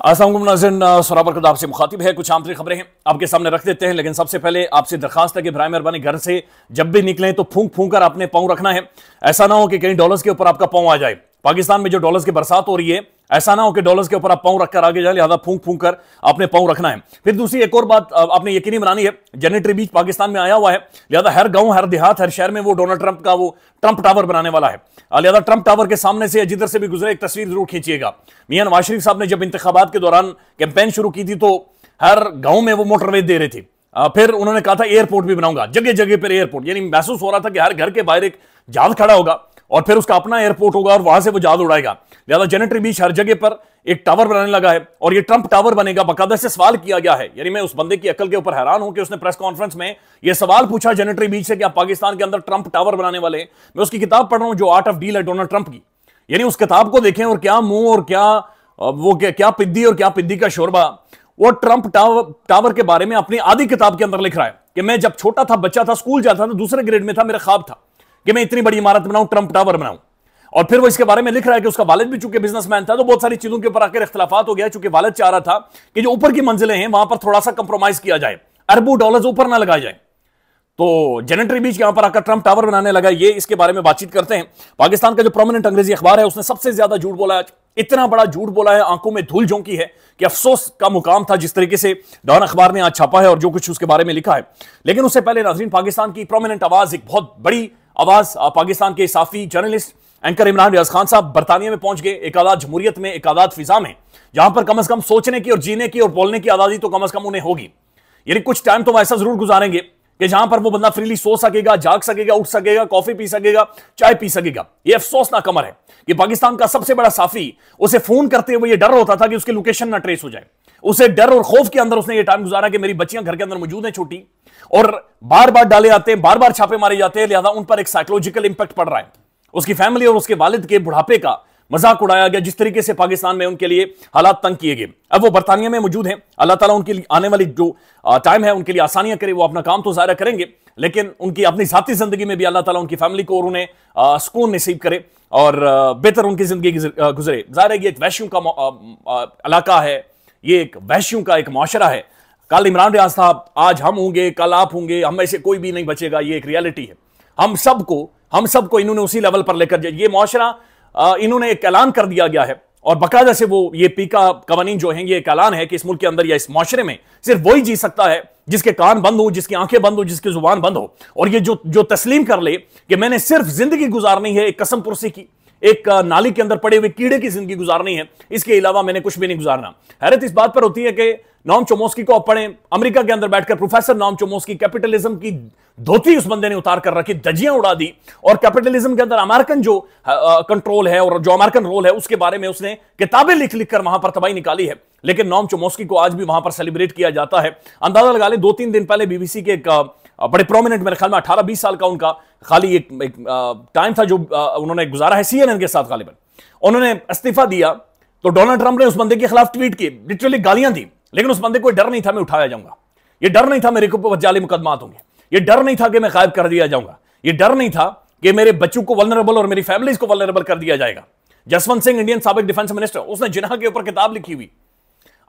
अस्सलाम नाज़रीन, सराबर आपसे मुखातिब है। कुछ आमतरी खबरें हैं आपके सामने रख देते हैं, लेकिन सबसे पहले आपसे दरखास्त है कि बराए मेहरबानी घर से जब भी निकलें तो फूंक फूंक कर अपने पाँव रखना है। ऐसा ना हो कि कहीं डॉलर्स के ऊपर आपका पाँव आ जाए। पाकिस्तान में जो डॉलर्स की बरसात हो रही है, ऐसा ना हो कि डॉलर्स के ऊपर आप पाँव रखकर आगे जाए, लिहाजा फूंक फूंक कर अपने पाँव रखना है। फिर दूसरी एक और बात आपने यकीनी बनानी है, जेनेटरी बीच पाकिस्तान में आया हुआ है, लिहाजा हर गांव, हर देहात, हर शहर में वो डोनाल्ड ट्रंप का वो ट्रंप टावर बनाने वाला है। लिहाजा ट्रंप टावर के सामने से जिधर से भी गुजरे एक तस्वीर जरूर खींचिएगा। मियां नवाज शरीफ साहब ने जब इंतखाबात के दौरान कैंपेन शुरू की थी तो हर गांव में वो मोटरवे दे रहे थे। फिर उन्होंने कहा था एयरपोर्ट भी बनाऊंगा, जगह जगह पर एयरपोर्ट, यानी महसूस हो रहा था कि हर घर के बाहर एक जहाज खड़ा होगा और फिर उसका अपना एयरपोर्ट होगा और वहां से वो जहाज उड़ाएगा। लिहाजा जेनेटरी बीच हर जगह पर एक टावर बनाने लगा है और ये ट्रंप टावर बनेगा। बाकायदा से सवाल किया गया है, यानी मैं उस बंदे की अकल के ऊपर हैरान हूं कि उसने प्रेस कॉन्फ्रेंस में यह सवाल पूछा जेनेटरी बीच से कि आप पाकिस्तान के अंदर ट्रंप टावर बनाने वाले हैं। मैं उसकी किताब पढ़ रहा हूं जो आर्ट ऑफ डील है डोनाल्ड ट्रंप की, यानी उस किताब को देखें और क्या मुंह और क्या पिद्दी और क्या पिद्दी का शोरबा। वो ट्रंप टावर के बारे में अपनी आधी किताब के अंदर लिख रहा है कि मैं जब छोटा था, बच्चा था, स्कूल जाता था, दूसरे ग्रेड में था, मेरा ख्वाब था कि मैं इतनी बड़ी इमारत बनाऊं, ट्रंप टावर बनाऊं। और फिर वो इसके बारे में लिख रहा है कि उसका वालिद भी चूंकि बिजनेसमैन था तो बहुत सारी चीजों के ऊपर आकर इख्तिलाफात हो गया, चूंकि वालिद चाह रहा था कि जो ऊपर की मंजिलें हैं वहां पर थोड़ा सा कंप्रोमाइज किया जाए, अरबों डॉलर्स ऊपर ना लगाए जाए। तो जेनेटरी बीच यहां पर आकर ट्रंप टावर बनाने लगा। ये इसके बारे में बातचीत करते हैं। पाकिस्तान का जो प्रोमिनेंट अंग्रेजी अखबार है उसने सबसे ज्यादा झूठ बोला है, इतना बड़ा झूठ बोला है, आंखों में धूल झोंकी है कि अफसोस का मुकाम था जिस तरीके से डॉन अखबार ने आज छापा है और जो कुछ उसके बारे में लिखा है। लेकिन उससे पहले नाज़रीन, पाकिस्तान की प्रोमिनेंट आवाज, एक बहुत बड़ी आवाज, पाकिस्तान के साफी जर्नलिस्ट एंकर इमरान रियाज खान साहब बरतानिया में पहुंच गए। एक आजाद जमहूरियत में, एक आजाद फिजा में, जहां पर कम से कम सोचने की और जीने की और बोलने की आजादी तो कम से कम उन्हें होगी। यानी कुछ टाइम तो ऐसा जरूर गुजारेंगे कि जहां पर वो बंदा फ्रीली सो सकेगा, जाग सकेगा, उठ सकेगा, कॉफी पी सकेगा, चाय पी सकेगा। ये अफसोसनाक अमर है कि पाकिस्तान का सबसे बड़ा साफी, उसे फोन करते हुए ये डर होता था कि उसकी लोकेशन ना ट्रेस हो जाए। उसे डर और खौफ के अंदर उसने ये टाइम गुजारा कि मेरी बच्चियां घर के अंदर मौजूद हैं छोटी, और बार बार डाले आते हैं, बार बार छापे मारे जाते हैं, लिहाजा उन पर एक साइकोलॉजिकल इंपैक्ट पड़ रहा है। उसकी फैमिली और उसके वालिद के बुढ़ापे का मजाक उड़ाया गया जिस तरीके से पाकिस्तान में उनके लिए हालात तंग किए गए। अब वो बरतानिया में मौजूद हैं। अल्लाह ताला उनके लिए आने वाली जो टाइम है उनके लिए आसानियां करे। वो अपना काम तो ज़ाहिर करेंगे, लेकिन उनकी अपनी ज़ाती जिंदगी में भी अल्लाह ताला उनकी फैमिली को और उन्हें सुकून नसीब करे और बेहतर उनकी जिंदगी गुजरे। ज़ाहिर है ये एक वैश्यों का इलाका है, ये एक वैश्यों का एक मुआशरा है। कल इमरान रियाज साहब, आज हम होंगे, कल आप होंगे, हम में से कोई भी नहीं बचेगा। ये एक रियलिटी है। हम सबको इन्होंने उसी लेवल पर लेकर जाए। ये मुआशरा इन्होंने एक ऐलान कर दिया गया है और बाकायदा से वो ये पीका कवानीन जो हैं, ये एक ऐलान है कि इस मुल्क के अंदर या इस मुआशरे में सिर्फ वही जी सकता है जिसके कान बंद हो, जिसकी आंखें बंद हो, जिसकी जुबान बंद हो। और ये जो तस्लीम कर ले कि मैंने सिर्फ जिंदगी गुजारनी है एक कसम पुरसी की, एक नाली के अंदर पड़े हुए कीड़े की जिंदगी गुजारनी है, इसके अलावा मैंने कुछ भी नहीं गुजारना। हैरत इस बात पर होती है कि नोम चोमस्की को आप पढ़ें, अमेरिका के अंदर बैठकर प्रोफेसर नोम चोमस्की, कैपिटलिज्म की धोती उस बंदे ने उतार कर रखी, धज्जियां उड़ा दी, और कैपिटलिज्म के अंदर अमेरिकन जो कंट्रोल है और जो अमेरिकन रोल है उसके बारे में उसने किताबें लिख लिख कर वहां पर तबाही निकाली है। लेकिन नोम चोमस्की को आज भी वहां पर सेलिब्रेट किया जाता है। अंदाजा लगा ले, 2-3 दिन पहले बीबीसी के एक बड़े प्रोमिनेंट, मेरे ख्याल में 18-20 साल का उनका खाली एक टाइम था जो उन्होंने गुजारा है CNN के साथ, गालिबन उन्होंने इस्तीफा दिया तो डोनाल्ड ट्रंप ने उस बंदे के खिलाफ ट्वीट किए, लिटरली गालियां दी। लेकिन उस बंदे को डर नहीं था मैं उठाया जाऊंगा, ये डर नहीं था मेरे को जाली मुकदमात होंगे, ये डर नहीं था कि मैं गायब कर दिया जाऊंगा, ये डर नहीं था कि मेरे बच्चों को वल्नरेबल और मेरी फैमिली को वल्नरेबल कर दिया जाएगा। जसवंत सिंह, इंडियन साबिक डिफेंस मिनिस्टर, उसने जिन्ना के ऊपर किताब लिखी हुई।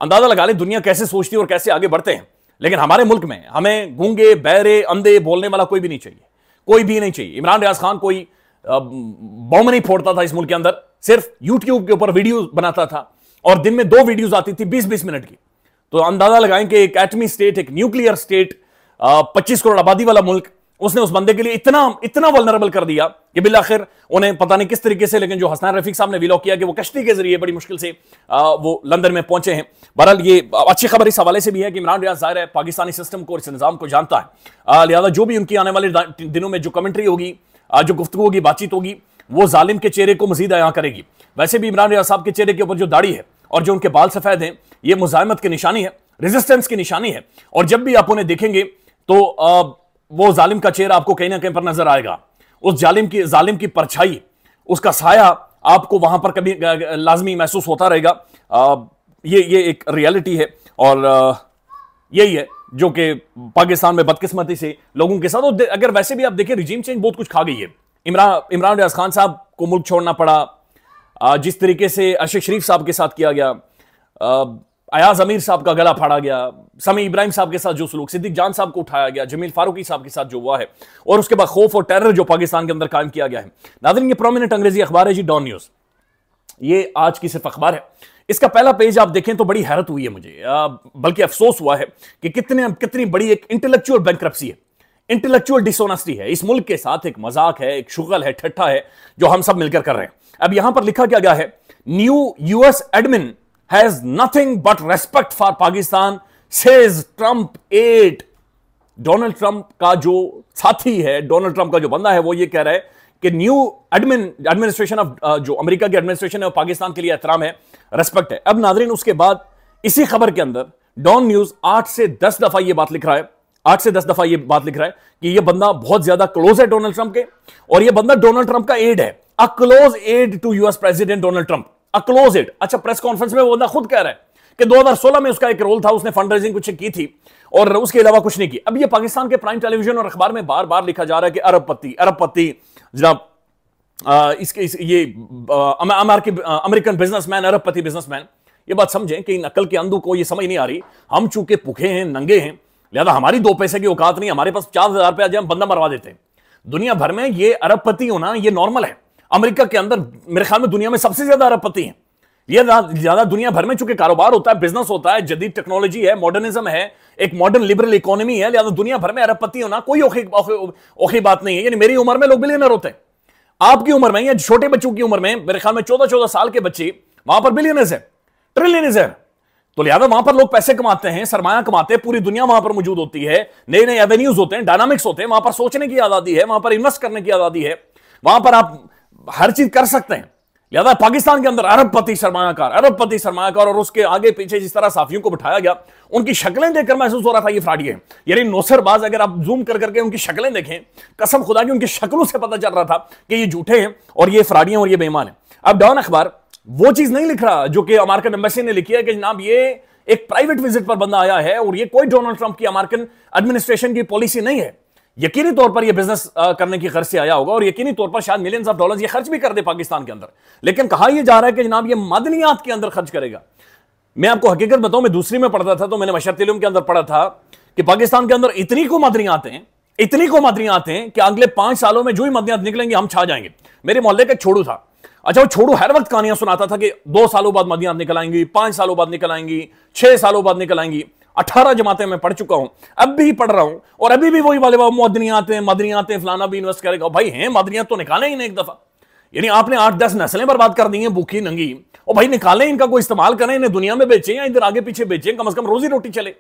अंदाजा लगा ले दुनिया कैसे सोचती है और कैसे आगे बढ़ते हैं। लेकिन हमारे मुल्क में हमें गूंगे, बहरे, अंधे बोलने वाला कोई भी नहीं चाहिए, कोई भी नहीं चाहिए। इमरान रियाज खान कोई बम नहीं फोड़ता था इस मुल्क के अंदर, सिर्फ यूट्यूब के ऊपर वीडियो बनाता था और दिन में 2 वीडियोस आती थी 20-20 मिनट की। तो अंदाजा लगाएं कि एक एटमी स्टेट, एक न्यूक्लियर स्टेट, 25 करोड़ आबादी वाला मुल्क, उसने उस बंदे के लिए इतना वल्नरेबल कर दिया कि बिलाखिर उन्हें पता नहीं किस तरीके से, लेकिन जो हसनैन रफीक साहब ने विलॉग किया कि वो कश्ती के जरिए बड़ी मुश्किल से वो लंदन में पहुंचे हैं। बहरहाल ये अच्छी खबर इस हवाले से भी है कि इमरान रियाज ज़ाहिर है पाकिस्तानी सिस्टम को और इस निज़ाम को जानता है। लिहाजा जो भी उनकी आने वाले दिनों में जो कमेंट्री होगी, जो गुफ्तगू होगी, बातचीत होगी, वो जालिम के चेहरे को मजीद अयां करेगी। वैसे भी इमरान रियाज साहब के चेहरे के ऊपर जो दाढ़ी है और जो उनके बाल सफेद हैं, ये मुजाहिमत की निशानी है, रेजिस्टेंस की निशानी है। और जब भी आप उन्हें देखेंगे तो वो जालिम का चेहरा आपको कहीं ना कहीं पर नजर आएगा। उस जालिम की परछाई, उसका साया आपको वहां पर कभी लाजमी महसूस होता रहेगा। ये एक रियलिटी है और यही है जो कि पाकिस्तान में बदकिस्मती से लोगों के साथ। और अगर वैसे भी आप देखें, रिजीम चेंज बहुत कुछ खा गई है। इमरान रियाज खान साहब को मुल्क छोड़ना पड़ा, जिस तरीके से अरशद शरीफ साहब के साथ किया गया, अयाज अमीर साहब का गला फाड़ा गया, समी इब्राहिम साहब के साथ जो सलूक, सिद्दीक जान साहब को उठाया गया, जमील फारूकी साहब के साथ जो हुआ है, और उसके बाद खौफ और टेरर जो पाकिस्तान के अंदर कायम किया गया है। नाज़रीन, ये प्रोमिनेंट अंग्रेजी अखबार है जी, डॉन न्यूज। ये आज की सिर्फ अखबार है। इसका पहला पेज आप देखें तो बड़ी हैरत हुई है मुझे, बल्कि अफसोस हुआ है कि कितनी बड़ी एक इंटेलेक्चुअल बैंक्रप्सी है, इंटेलेक्चुअल डिसऑनेस्टी है इस मुल्क के साथ। एक मजाक है, एक शुगल है, ठट्ठा है जो हम सब मिलकर कर रहे हैं। अब यहां पर लिखा क्या गया है, new US admin has nothing but respect for Pakistan says Trump aide. Donald Trump का जो साथी है, डोनाल्ड ट्रंप का जो बंदा है, वो ये कह रहा है कि न्यू एडमिनिस्ट्रेशन ऑफ जो अमेरिका की एडमिनिस्ट्रेशन है, पाकिस्तान के लिए एहतराम है, रेस्पेक्ट है। अब नाजरीन, उसके बाद इसी खबर के अंदर डॉन न्यूज 8 से 10 दफा ये बात लिख रहा है, 8 से 10 दफा ये बात लिख रहा है कि ये बंदा बहुत ज्यादा क्लोज है डोनाल्ड ट्रंप के, और ये बंदा डोनाल्ड ट्रंप का एड है, a close aide to US president Donald Trump, a close aide. अच्छा, प्रेस कॉन्फ्रेंस में वो बंदा खुद कह रहा है कि 2016 में उसका एक रोल था, उसने फंड रेजिंग कुछ की थी और उसके अलावा कुछ नहीं की। अब ये पाकिस्तान के प्राइम टेलीविजन और अखबार में बार बार लिखा जा रहा है कि अरबपति जनाब, ये अमेरिकन बिजनेसमैन, अरबपति बिजनेसमैन। ये बात समझें कि इन अकल के अंधों को ये समझ नहीं आ रही, हम चूंकि भूखे हैं, नंगे हैं, लिहाजा हमारी 2 पैसे की औकात नहीं, हमारे पास 4000 रुपया हम बंदा मरवा देते हैं। दुनिया भर में ये अरबपति होना ये नॉर्मल है। अमेरिका के अंदर मेरे ख्याल में दुनिया में सबसे ज्यादा अरबपति हैं। ये ज्यादा दुनिया भर में चूंकि कारोबार होता है, बिजनेस होता है, जदीद टेक्नोलॉजी है, मॉडर्निज्म है, एक मॉडर्न लिबरल इकोनॉमी है, लिहाजा दुनिया भर में अरबपति होना कोई औखी बात नहीं है। यानी मेरी उम्र में लोग बिलियनर होते हैं, आपकी उम्र में या छोटे बच्चों की उम्र में मेरे ख्याल में 14-14 साल के बच्चे वहां पर बिलियनर्स है, ट्रिलियनर्स है। तो लिहाजा वहां पर लोग पैसे कमाते हैं, सरमाया कमाते हैं, पूरी दुनिया वहां पर मौजूद होती है, नए नए एवेन्यूज होते हैं, डायनामिक्स होते हैं, वहां पर सोचने की आजादी है, वहां पर इन्वेस्ट करने की आजादी है, वहां पर आप हर चीज कर सकते हैं। लिहाजा पाकिस्तान के अंदर अरबपति सरमायाकार और उसके आगे पीछे जिस तरह साफियों को बिठाया गया, उनकी शक्लें देखकर महसूस हो रहा था ये फ्रॉडी है। यानी नौसरबाज, अगर आप जूम कर करके उनकी शक्लें देखें, कसम खुदा की उनकी शक्लों से पता चल रहा था कि ये झूठे हैं और ये फ्रॉडी हैं और ये बेईमान हैं। अब डॉन अखबार वो चीज नहीं लिख रहा जो कि अमेरिकन एम्बेसी ने लिखी है कि जनाब ये एक प्राइवेट विजिट पर बंदा आया है और ये कोई डोनाल्ड ट्रंप की अमेरिकन एडमिनिस्ट्रेशन की पॉलिसी नहीं है। यकीनी तौर पर ये बिजनेस करने की गर्ज से आया होगा और यकीनी तौर पर शायद मिलियंस ऑफ डॉलर्स ये खर्च भी कर दे पाकिस्तान के अंदर, लेकिन कहा यह जा रहा है कि जनाब ये मदनियात के अंदर खर्च करेगा। मैं आपको हकीकत बताऊं, मैं दूसरी में पढ़ता था तो मैंने मशरत इल्म के अंदर पढ़ा था कि पाकिस्तान के अंदर इतनी को मदनियात हैं कि अगले 5 सालों में जो ही मदनियात निकलेंगे हम छा जाएंगे। मेरे मोहल्ले का एक छोड़ू था, अच्छा वो छोड़ू हर वक्त कहानियां सुनाता था कि 2 सालों बाद मदनियात निकल आएंगी, 5 सालों बाद निकल आएंगी, 6 सालों बाद निकल आएंगी। 18 जमातें मैं पढ़ चुका हूं, अब भी पढ़ रहा हूं और अभी भी वही वाले मदनियात फलाना भी इन्वेस्ट करेगा। भाई हैं मदनियात तो निकालें ही नहीं एक दफा। यानी आपने 8-10 नस्लें बर्बाद कर दी हैं भूखी नंगी, और भाई निकालें, इनका कोई इस्तेमाल करें, इन्हें दुनिया में बेचें या इधर आगे पीछे बेचें, कम से कम रोजी रोटी चले,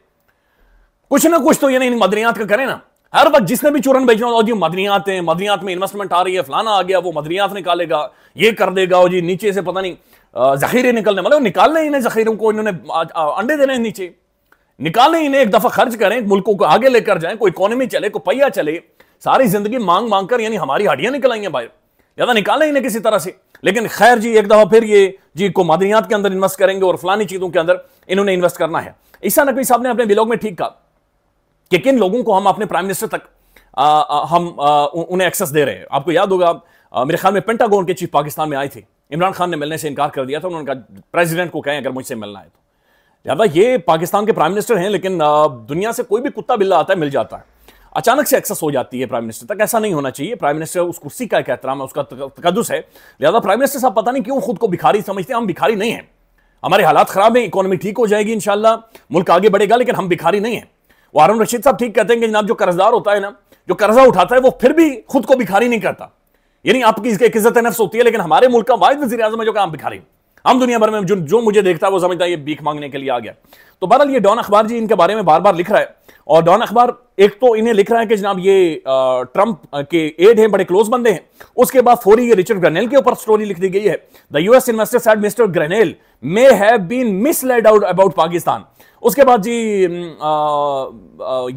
कुछ ना कुछ तो यानी मदनियात का करें ना। हर वक्त जिसने भी चूरन बेचना हो, जी मदनियात हैं, मदनियात में इन्वेस्टमेंट आ रही है, फलाना आ गया, वो मदनियात निकालेगा, ये कर देगा, और जी नीचे से पता नहीं जखीरे निकलने, मतलब निकालने इन्हें जखीरों को, इन्होंने अंडे देने हैं नीचे, निकालें इन्हें, एक दफा खर्च करें, मुल्कों को आगे लेकर जाएं, कोई इकोनॉमी चले, कोई पहिया चले। सारी जिंदगी मांग मांग कर यानी हमारी हड्डियां निकल आई हैं बाहर, ज्यादा निकालें इन्हें किसी तरह से। लेकिन खैर जी, एक दफा फिर ये जी को मदनियात के अंदर इन्वेस्ट करेंगे और फलानी चीजों के अंदर इन्होंने इन्वेस्ट करना है। ईसा नकवी साहब ने अपने ब्लॉग में ठीक कहा कि किन लोगों को हम अपने प्राइम मिनिस्टर तक उन्हें एक्सेस दे रहे हैं। आपको याद होगा मेरे ख्याल में पेंटागन के चीफ पाकिस्तान में आए थे, इमरान खान ने मिलने से इनकार कर दिया था, उन्होंने कहा प्रेसिडेंट को कहें अगर मुझसे मिलना है तो। लिहाजा ये पाकिस्तान के प्राइम मिनिस्टर हैं, लेकिन दुनिया से कोई भी कुत्ता बिल्ला आता है मिल जाता है, अचानक से एक्सेस हो जाती है प्राइम मिनिस्टर तक। ऐसा नहीं होना चाहिए। प्राइम मिनिस्टर उस कुर्सी का एक एहतराम है, उसका तकद्दुस है। लिहाजा प्राइम मिनिस्टर साहब पता नहीं क्यों खुद को भिखारी समझते हैं। हम भिखारी नहीं हैं, हमारे हालात खराब है, इकोनॉमी ठीक हो जाएगी इंशाल्लाह, मुल्क आगे बढ़ेगा, लेकिन हम भिखारी नहीं है। वो हारून रशीद साहब ठीक कहते हैं कि जनाब जो कर्जदार होता है ना, जो कर्जा उठाता है, वो फिर भी खुद को भिखारी नहीं करता। यानी आपकी इसकी इज्जत नफ्स होती है, लेकिन हमारे मुल्क का वाहिद वज़ीर आज़म है जो काम भिखारी। हम दुनिया भर में जो मुझे देखता है वो समझता है ये भीख मांगने के लिए आ गया। तो बहरहाल ये डॉन अखबार जी इनके बारे में बार बार लिख रहा है, और डॉन अखबार एक तो इन्हें लिख रहा है कि जनाब ये ट्रंप के एड हैं, बड़े क्लोज बंदे हैं। उसके बाद फौरी ये रिचर्ड ग्रेनेल के ऊपर स्टोरी लिख दी गई है, the US investor said mister Grenell may have been misled out about Pakistan. उसके बाद जी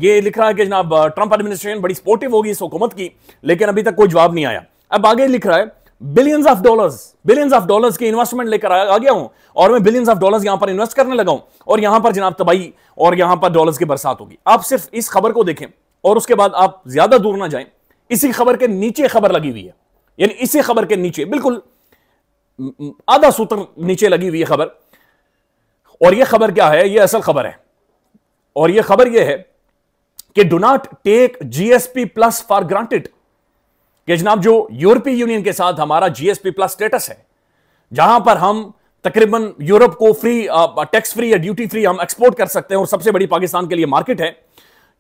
ये लिख रहा है कि जनाब ट्रंप एडमिनिस्ट्रेशन बड़ी सपोर्टिव होगी इस हुकूमत की, लेकिन अभी तक कोई जवाब नहीं आया। अब आगे लिख रहा है बिलियंस ऑफ डॉलर्स की इन्वेस्टमेंट लेकर आ गया हूं और मैं बिलियंस ऑफ डॉलर्स यहां पर इन्वेस्ट करने लगा हूं, और यहां पर जनाब तबाही और यहां पर डॉलर्स की बरसात होगी। आप सिर्फ इस खबर को देखें और उसके बाद आप ज्यादा दूर ना जाएं। इसी खबर के नीचे खबर लगी हुई है, यानी इसी खबर के नीचे बिल्कुल आधा सूत्र नीचे लगी हुई है खबर, और यह खबर क्या है, यह असल खबर है, और यह खबर यह है कि do not take GSP plus for granted. कि जनाब जो यूरोपीय यूनियन के साथ हमारा जीएसपी प्लस स्टेटस है, जहां पर हम तकरीबन यूरोप को फ्री, टैक्स फ्री या ड्यूटी फ्री हम एक्सपोर्ट कर सकते हैं, और सबसे बड़ी पाकिस्तान के लिए मार्केट है।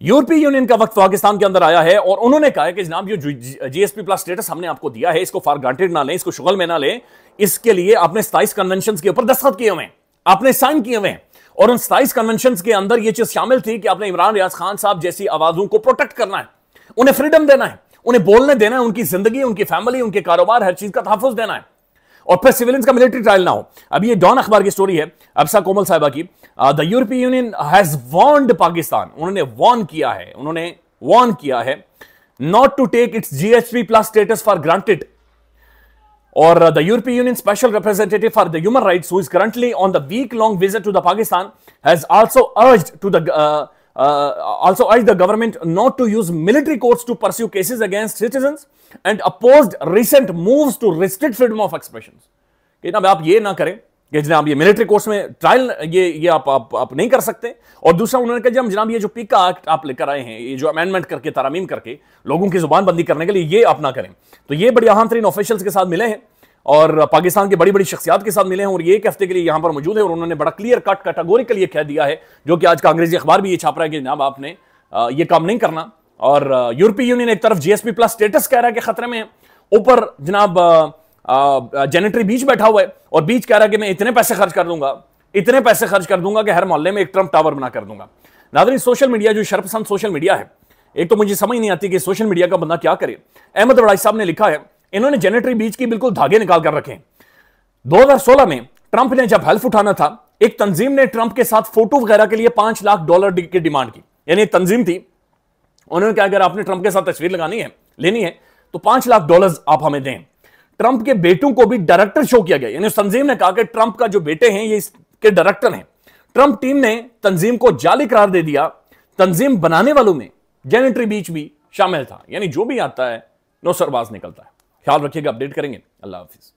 यूरोपीय यूनियन का वक्त पाकिस्तान के अंदर आया है और उन्होंने कहा है कि जनाब जो जीएसपी प्लस स्टेटस हमने आपको दिया है, इसको फॉर ग्रांटेड ना लें, इसको शुगल में ना लें। इसके लिए आपने 27 कन्वेंशन के ऊपर दस्तखत किए हुए हैं, आपने साइन किए हुए हैं, और उन 27 कन्वेंशन के अंदर यह चीज शामिल थी कि आपने इमरान रियाज खान साहब जैसी आवाजों को प्रोटेक्ट करना है, उन्हें फ्रीडम देना है, उन्हें बोलने देना है, उनकी जिंदगी, उनकी फैमिली, उनके कारोबार, हर चीज का तहफ्फुज देना है, और फिर सिविलियंस का मिलिट्री ट्रायल ना हो। अब ये डॉन अखबार की स्टोरी है अब्सा कोमल साहिबा की। The European union has warned Pakistan, उन्होंने वार्न किया है, उन्होंने वार्न किया है not to take its GSP plus status for granted. और the European union special representative for the human rights who is currently on the week long visit to the Pakistan has also urged the government not to use military courts to pursue cases against citizens and opposed recent moves to restrict freedom of expression। कि जनाब आप ये ना करें कि जनाब ये military courts में ट्रायल ये आप नहीं कर सकते। और दूसरा उन्होंने कहा जनाब ये जो पीका एक्ट आप लेकर आए हैं, ये जो अमेंडमेंट करके तरामीम करके लोगों की जुबान बंदी करने के लिए, ये आप ना करें। तो ये बड़ी अहम तरीन ऑफिशियल्स के साथ मिले हैं और पाकिस्तान की बड़ी बड़ी शख्सियात के साथ मिले हैं, और ये एक हफ्ते के लिए यहां पर मौजूद है, और उन्होंने बड़ा क्लियर कट कैटेगोरिकली ये कह दिया है, जो कि आज का अंग्रेजी अखबार भी ये छाप रहा है कि जनाब आपने ये काम नहीं करना। और यूरोपीय यूनियन एक तरफ जीएसपी प्लस स्टेटस कह रहा है कि खतरे में है, ऊपर जनाब जेनेटरी बीच बैठा हुआ है और बीच कह रहा है कि मैं इतने पैसे खर्च कर दूंगा, इतने पैसे खर्च कर दूंगा कि हर मोहल्ले में एक ट्रम्प टावर बना कर दूंगा। नाज़रीन, सोशल मीडिया जो शर्पसंद सोशल मीडिया है, एक तो मुझे समझ नहीं आती कि सोशल मीडिया का बंदा क्या करे। अहमद वड़ाई साहब ने लिखा है, इन्होंने जेनेटरी बीच की बिल्कुल धागे निकाल कर रखे। 2016 में ट्रंप ने जब हल्फ उठाना था, एक तंजीम ने ट्रंप के साथ फोटो वगैरह के लिए $5 लाख की डिमांड की। यानी एक तंजीम थी, उन्होंने कहा अगर आपने ट्रंप के साथ तस्वीर लगानी है, लेनी है, तो $5 लाख आप हमें दें। ट्रंप के बेटों को भी डायरेक्टर शो किया गया, यानी उस तंजीम ने कहा कि ट्रंप का जो बेटे हैं ये इसके डायरेक्टर हैं। ट्रंप टीम ने तंजीम को जाली करार दे दिया। तंजीम बनाने वालों में जेनेटरी बीच भी शामिल था। यानी जो भी आता है नौसरबाज निकलता है। ख्याल रखिएगा, अपडेट करेंगे। अल्लाह हाफिज।